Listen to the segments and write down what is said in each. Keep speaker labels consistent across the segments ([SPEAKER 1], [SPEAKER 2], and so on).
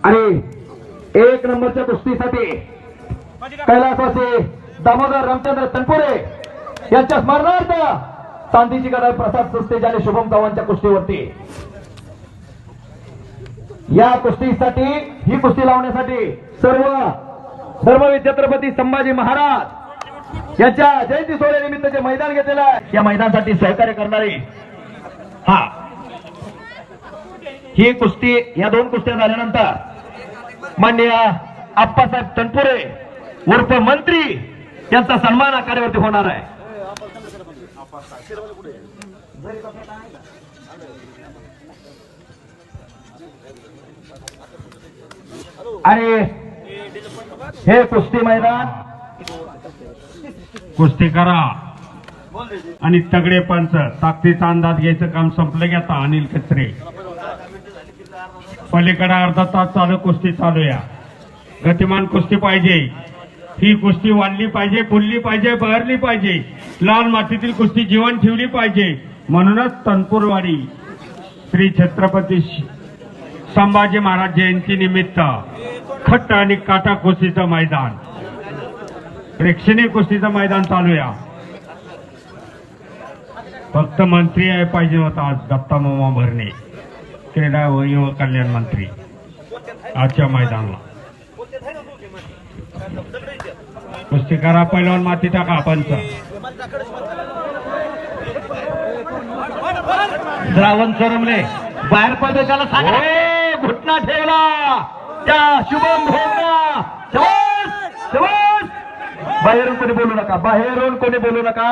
[SPEAKER 1] आणि 1 नंबरच्या कुस्तीसाठी कैलासवासी दामोदर रामचंद्र तनपुरे यांच्या स्मरणार्थ चांदीची गदा प्रसाद सुस्तेज आणि शुभम चव्हाणच्या कुस्तीवरती या कुस्तीसाठी ही कुस्ती लावण्यासाठी सर्व छत्रपती संभाजी महाराज यांच्या जयंती सोहळ्यानिमित्त जे मैदान घेतलेलं आहे या मैदानासाठी सहकार्य करणारे ही कुस्ती या 2 कुस्त्या झाल्यानंतर माननीय आप्पासाहेब तनपुरे उर्फ मंत्री यांचा सन्मान आकारावरती होणार आहे। आणि हे कुस्ती मैदान
[SPEAKER 2] कुस्ती करा आणि तगडे पंच ताकदीचा अंदाज घ्यायचं काम संपलं की आता अनिल कचरे पलीकडे अर्धा तास चालू कुस्ती चालू या गतिमान कुस्ती पाहिजे ही कुस्ती वाढली पाहिजे फुलली पाहिजे बहरली पाहिजे लाल मातीतील कुस्ती जीवन ठेवली पाहिजे म्हणूनच तनपूरवाडी श्री छत्रपती संभाजी महाराज जयंती निमित्त खट्ट आणि काटा कुस्तीचं मैदान प्रेक्षणीय कुस्तीचं मैदान चालू या फक्त मंत्री आहे पाहिजे होता आज दत्ता मामा भरणे क्रीडा व युवक कल्याण मंत्री आजच्या मैदानाला कुस्ती करा पैलवान माती टाका पंच
[SPEAKER 1] श्रावण सरमले बाहेर पडते त्याला सांगा घुटना ठेवला त्या शुभम भोगना बाहेरून कोणी बोलू नका बाहेरून कोणी बोलू नका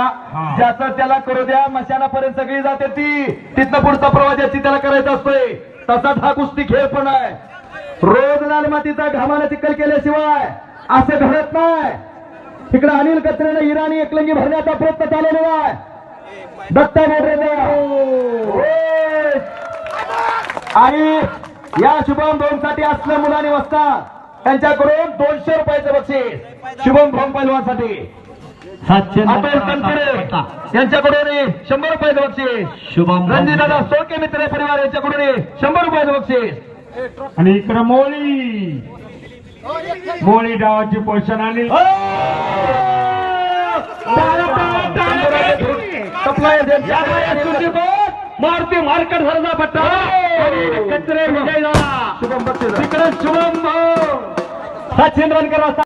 [SPEAKER 1] ज्याचं त्याला करू द्या मशानापर्यंत सगळी जाते ती तिथनं पुढचा प्रवास ज्याची त्याला करायचा असतोय तसाच हा कुस्ती खेळ पण आहे। रोज लाल मातीचा घामाला चिखल केल्याशिवाय असे घडत नाही। तिकडे अनिल कचरेने इराणी एकलंगी भरण्याचा प्रयत्न चालवलेला आहे दत्ता आणि या शुभम भोंगसाठी असल्या मुलांनी वसतात त्यांच्याकडून 200 रुपयाचं बक्षीस शुभम भोंग पैलवानसाठी अतुल तनपुरे यांच्याकडून 100 रुपयाचं बक्षीस शुभम रणजितदादा सोळके मित्र परिवार यांच्याकडून 100 रुपयाचं बक्षीस
[SPEAKER 2] आणि इकडे मोळी डावाची पोषण आणि
[SPEAKER 1] मारुती मार्केट झाला पट्टा कचरे विजय झाला शुभम बक्षीस तिकडे शुभम 700 रन करा।